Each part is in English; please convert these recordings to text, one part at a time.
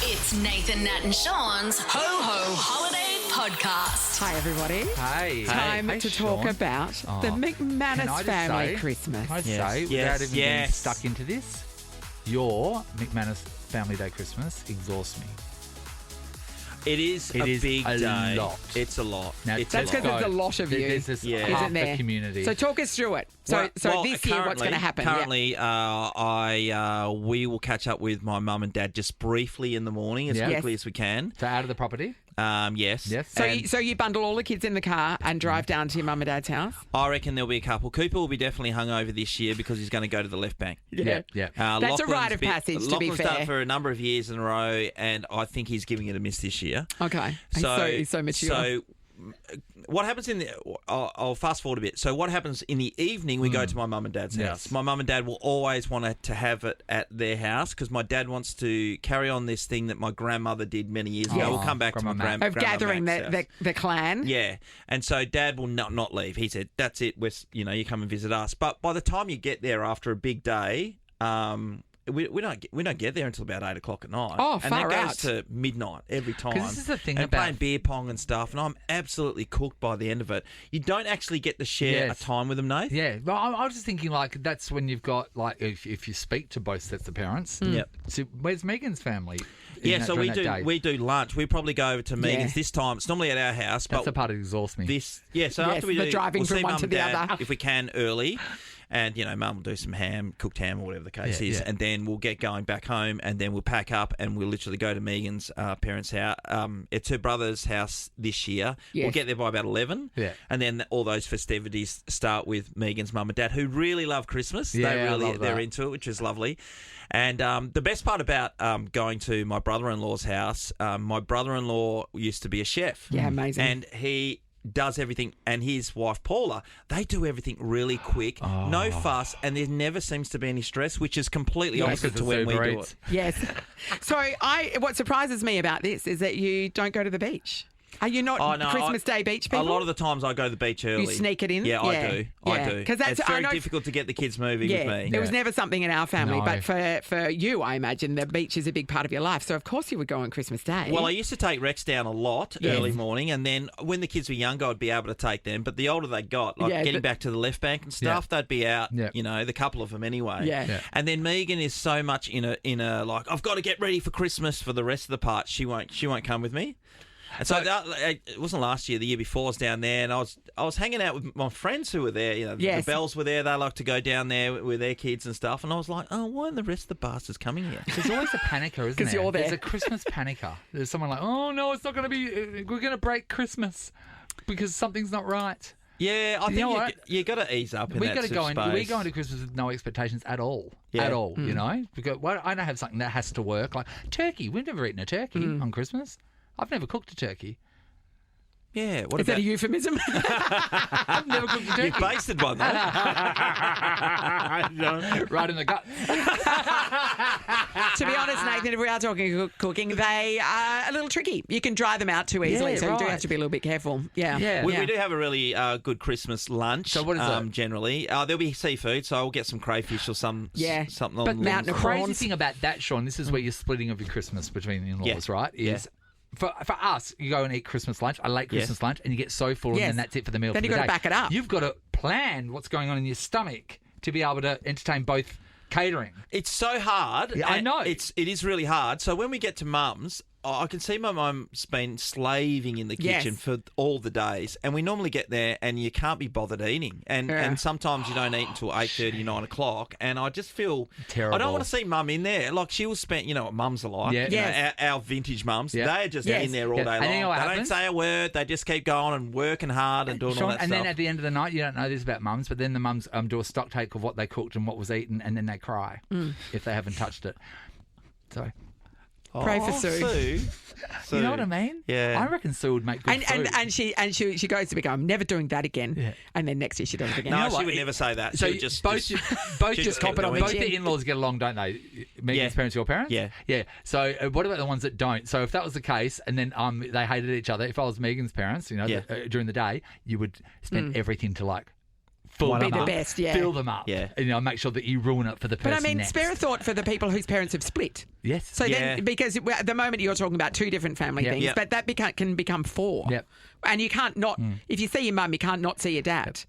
It's Nathan, Nat and Sean's Ho Ho Holiday Podcast. Hi, everybody. Hey. Time Hey, to talk Sean. about the Can McManus I just family say- Christmas. Can I Yes, say, yes, without even being yes. stuck into this, your McManus Family Day Christmas exhausts me. It is It a is big a day. lot. It's a lot. Now, It's That's a lot. because there's a lot of you, There's this Yeah. half isn't there? the community. So talk us through it. So Well, this year, what's going to happen? Yeah. Currently, we will catch up with my mum and dad just briefly in the morning, as Yeah. quickly Yes. as we can. So out of the property? Yes. Yes. So you bundle all the kids in the car and drive down to your mum and dad's house? I reckon there'll be a couple. Cooper will be definitely hungover this year because he's going to go to the left bank. Yeah. That's a Lachlan's rite of passage, to be Lachlan's fair. done it for a number of years in a row, and I think he's giving it a miss this year. Okay. He's so mature. So what happens in the... I'll fast forward a bit. So what happens in the evening, we go to my mum and dad's Yes. house. My mum and dad will always want to have it at their house because my dad wants to carry on this thing that my grandmother did many years ago. Oh, We'll come back to my Grandma Mac. of grandma gathering Mac's house. the clan. Yeah, and so Dad will not leave. He said, "That's it. You come and visit us." But by the time you get there after a big day, we don't get there until about 8 o'clock at night. Oh, and far that goes out. to midnight every time. 'Cause this is the thing and about- playing beer pong and stuff, and I'm absolutely cooked by the end of it. You don't actually get to share Yes. a time with them, Nate. Yeah. Well, I was just thinking, like, that's when you've got, like, if you speak to both sets of parents. Yep. So where's Megan's family? Yeah, so during that day? we do lunch. We probably go over to Megan's Yeah. this time. It's normally at our house, That's but the part that exhausts me. So Yes, after we the do, driving we'll from see one Mum to and the Dad other. if we can early, and Mum will do some cooked ham or whatever the case Yeah, is, yeah. and then we'll get going back home, and then we'll pack up and we'll literally go to Megan's parents' house. It's her brother's house this year. Yes. We'll get there by about 11, Yeah. and then all those festivities start with Megan's mum and dad, who really love Christmas. Yeah, I they're love that. into it, which is lovely. And the best part about going to my brother-in-law's house, my brother-in-law used to be a chef. Yeah, amazing. And he does everything, and his wife Paula, they do everything really quick, no fuss, and there never seems to be any stress, which is completely Yeah, opposite 'cause to when it's we Uber do Eats. it. Yes. So what surprises me about this is that you don't go to the beach. Are you not Oh, no, Christmas Day beach people? A lot of the times I go to the beach early. You sneak it in? Yeah, Yeah. I do. Yeah. I do. 'Cause that's- it's I very know- difficult to get the kids moving with me. It was never something in our family, No. but for you, I imagine the beach is a big part of your life. So of course you would go on Christmas Day. Well, I used to take Rex down a lot Yes. early morning, and then when the kids were younger, I'd be able to take them. But the older they got, like Yeah, getting but- back to the left bank and stuff, they'd be out. Yeah. The couple of them anyway. Yeah. Yeah. And then Megan is so much in a like, I've got to get ready for Christmas for the rest of the part. She won't come with me. And so it wasn't last year, the year before I was down there, and I was hanging out with my friends who were there. Yes. The Bells were there. They like to go down there with their kids and stuff. And I was like, oh, why aren't the rest of the bastards coming here? There's always a panicker, isn't 'Cause there? you're there. There's a Christmas panicker. There's someone like, oh, no, it's not going to be, we're going to break Christmas because something's not right. Yeah, I You know think what? you got to ease up in We that got to sort go of in. space. We go into Christmas with no expectations at all. Yeah. At all, Mm. you know? Because I don't have something that has to work. Like turkey. We've never eaten a turkey Mm. on Christmas. I've never cooked a turkey. Yeah, what is that about a euphemism? I've never cooked a turkey. You've basted one, though. Right in the gut. To be honest, Nathan, if we are talking cooking, they are a little tricky. You can dry them out too easily, Yeah, so you do right. have to be a little bit careful. Yeah. Yeah. We do have a really good Christmas lunch. So what is it? Generally, there'll be seafood, so I'll get some crayfish or something But along mountain those of lines. Crazy thing about that, Sean, this is where you're splitting of your Christmas between the in-laws, Yeah. right? Is for us, you go and eat Christmas lunch, a late Christmas lunch, and you get so full, Yes. and then that's it for the meal. Then for you've the got to day. back it up. You've got to plan what's going on in your stomach to be able to entertain both catering. It's so hard. Yeah, I and know. It is really hard. So when we get to Mum's, I can see my mum's been slaving in the Yes. kitchen for all the days, and we normally get there and you can't be bothered eating, and Yeah. and sometimes you don't eat until 8:30, 9 o'clock, and I just feel Terrible. I don't want to see Mum in there. Like she will spend, you know what mums are like. Yeah. You know, Yes. our vintage mums, Yeah. they're just Yes. in there all Yeah. day And long. you know what They don't happens? say a word. They just keep going and working hard and doing all Sean, that and stuff. then at the end of the night, you don't know this about mums, but then the mums do a stock take of what they cooked and what was eaten, and then they cry if they haven't touched it. So, Pray for Sue. Sue. you know what I mean? Yeah. I reckon Sue would make good food. And she goes to be going, I'm never doing that again. Yeah. And then next year she does it again. No, know she what? would never say that. So She would just both she'd just keep cop it on. doing Both it. the in-laws get along, don't they? Megan's Yeah. parents, your parents. Yeah. yeah. So what about the ones that don't? So if that was the case, and then they hated each other. If I was Megan's parents, Yeah. during the day, you would spend everything to like fill Be them the up. best, yeah. Fill them up. Yeah. And, make sure that you ruin it for the person But I mean, next. spare a thought for the people whose parents have split. Yes. So Yeah. then, because at the moment you're talking about two different family Yep. things, Yep. but that can become four. Yep. And you can't not, if you see your mum, you can't not see your dad.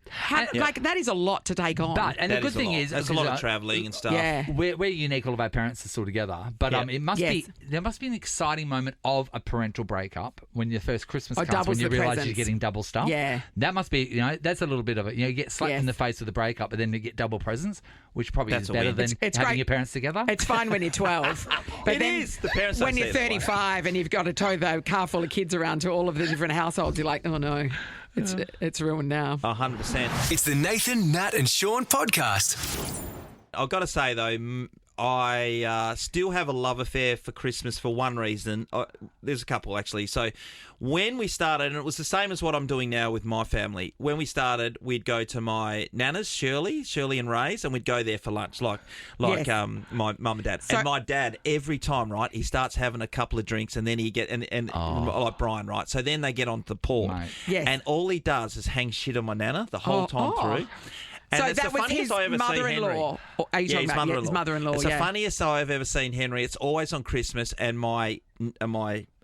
Like, that is a lot to take on. But, and the That good is a thing lot. is, there's a lot of travelling and stuff. Yeah. We're unique. All of our parents are still together, but Yeah. it must Yes. there must be an exciting moment of a parental breakup when your first Christmas Oh, comes, when doubles you the realise presents. you're getting double stuff. Yeah. That must be, that's a little bit of it. You get slapped in Yes. the face with the breakup, but then you get double presents, which probably That's is a better win. than It's having great. your parents together. It's fine when you're 12. But It then is. The parents don't when see you're it that way. 35 and you've got to tow the car full of kids around to all of the different households, you're like, oh no, it's ruined now. 100%. It's the Nathan, Nat and Sean podcast. I've got to say, though, I still have a love affair for Christmas for one reason. There's a couple, actually. So when we started, and it was the same as what I'm doing now with my family, when we started, we'd go to my nana's, Shirley and Ray's, and we'd go there for lunch, like Yes. my mum and dad. So- and my dad, every time, right, he starts having a couple of drinks, and then he get, and like Brian, right? So then they get on the port. Mate. Yes. And all he does is hang shit on my nana the whole Oh, time oh. through. And So it's that the was funniest his I ever see Henry. mother-in-law. Or are you talking about his mother-in-law? It's Yeah. the funniest I've ever seen Henry. It's always on Christmas, and my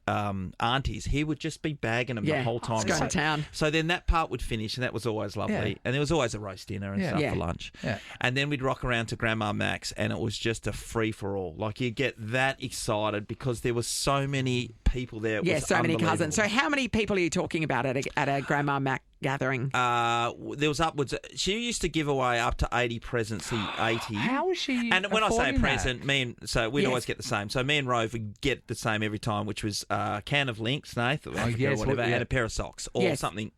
aunties, he would just be bagging them Yeah, the whole time. just going to town. So then that part would finish, and that was always lovely. Yeah. And there was always a roast dinner and Yeah. stuff Yeah. for lunch. Yeah. And then we'd rock around to Grandma Mac's, and it was just a free for all. Like, you get that excited because there were so many people there. It Yeah, was so many cousins. So unbelievable. how many people are you talking about at a Grandma Mac gathering? There was upwards. She used to give away up to 80 presents. 80. How is she? And when I say affording that? present, we'd Yes. always get the same. So me and Rove would get the same every time, which was a can of Lynx, Nath, or Africa, yes, or whatever, well, yeah. and a pair of socks or Yes. something.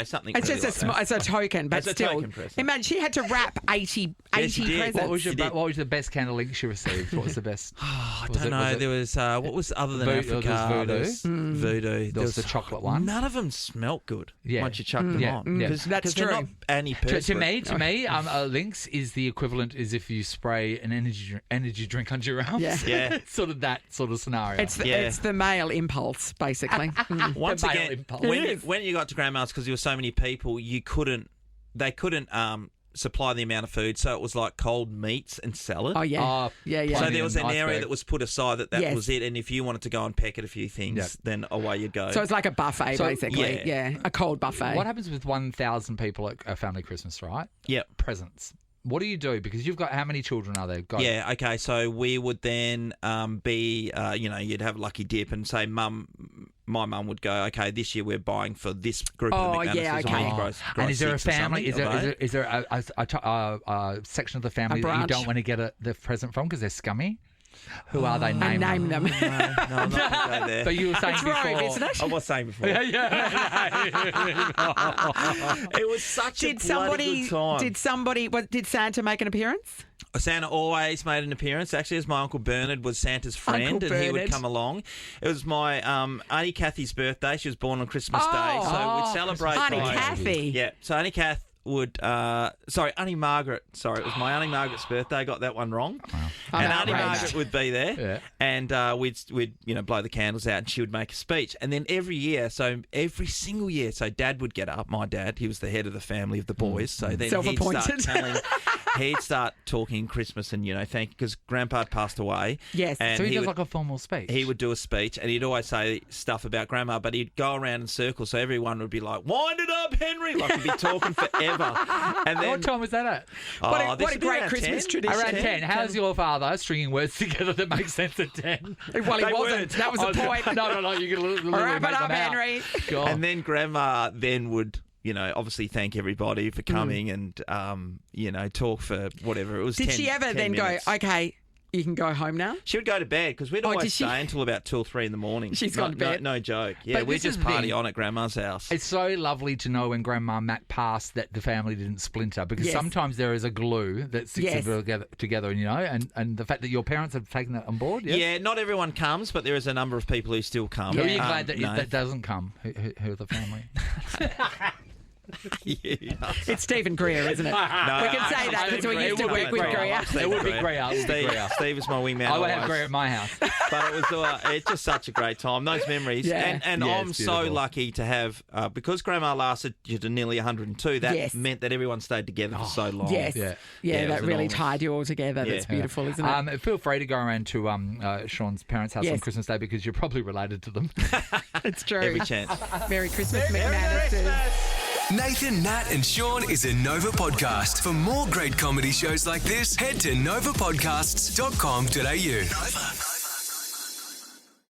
Something. It's really just like that. it's a token, but It's a still, token present. imagine she had to wrap 80 Yes, she did. presents. What was, She did. what was the best candle links you received? What was the best? I don't know. There was what was other than Africa? Voodoo. There was Voodoo. There was the chocolate one. None of them smelt good. Yeah. Once you chuck them Yeah. on, Yeah. That's they're true. not antiperspirant. To me, Lynx is the equivalent is if you spray an energy drink on your arms. Yeah. Yeah. It's sort of that sort of scenario. It's the male impulse, basically. Mm. Once The male again, impulse. It is. when you got to Grandma's, because there were so many people, they couldn't supply the amount of food, so it was like cold meats and salad. Oh yeah, yeah. So Onion there was an area iceberg. that was put aside that Yes. was it, and if you wanted to go and peck at a few things, Yep. then away you'd go. So it's like a buffet, So- basically. Yeah. A cold buffet. What happens with 1,000 people at a family Christmas, right? Yep. Presents. What do you do? Because you've got how many children are there? Got Yeah, okay, so we would then you'd have a lucky dip and say, my mum would go, okay, this year we're buying for this group Oh, of the McManus's yeah, or okay. maybe Oh. gross And is there a 6 or family? Is something, there, is there a section of the family that you branch? don't want to get the present from because they're scummy? Who are they? And name them. No, I'm not going to go there. But you were saying It's before. Rove, isn't it? I was saying before. It was such a bloody good time. Did Santa make an appearance? Santa always made an appearance. Actually, as my Uncle Bernard was Santa's friend, Uncle and he would Bernard. come along. It was my Auntie Kathy's birthday. She was born on Christmas Day, so we'd celebrate. Auntie by- Kathy. Yeah, so Auntie Kath would. Auntie Margaret. Sorry, it was my Auntie Margaret's birthday. I got that one wrong. And Auntie outraged. Margaret would be there, Yeah. and we'd blow the candles out, and she would make a speech. And then every single year, so Dad would get up. My dad, he was the head of the family of the boys, so then Self-appointed. he'd start talking Christmas and thank because Grandpa had passed away. Yes. and So he does would, like a formal speech. he would do a speech, and he'd always say stuff about Grandma, but he'd go around in circles, so everyone would be like, "Wind it up, Henry!" Like he'd be talking forever. And then, What time was that at? What this a would be great around Christmas 10. tradition. Around 10. How's your father stringing words together that make sense at 10? Well, he They wasn't. weren't. That was the point. No. You can literally Wrap make it up, them out. Henry. God. And then Grandma then would, obviously thank everybody for coming and, talk for whatever. It was Did 10 she ever 10 then minutes. go, okay, you can go home now? She would go to bed because we'd Oh, always did she? stay until about 2 or 3 in the morning. She's gone to bed. No joke. Yeah, But we'd this is just the party thing. on at Grandma's house. It's so lovely to know when Grandma Mac passed that the family didn't splinter because Yes. sometimes there is a glue that sticks Yes. together, and the fact that your parents have taken that on board. Yes? Yeah, not everyone comes, but there is a number of people who still come. Who are you glad No. that doesn't come? Who are the family? Yeah. It's Stephen Greer, isn't it? We can say that because we used to work with Greer. It would be Greer. Steve is my wingman. I would have always. Greer at my house. But it's just such a great time. Those memories. Yeah. And Yeah, I'm it's so beautiful. lucky to have, because Grandma lasted you to nearly 102, that Yes. meant that everyone stayed together for so long. Yes. Yeah. Yeah, it that was really enormous. tied you all together. That's Yeah. beautiful, isn't it? Feel free to go around to Sean's parents' house on Yes. Christmas Day because you're probably related to them. It's true. Every chance. Merry Christmas, McManus. Nathan, Nat, and Sean is a Nova podcast. For more great comedy shows like this, head to novapodcasts.com.au. Nova.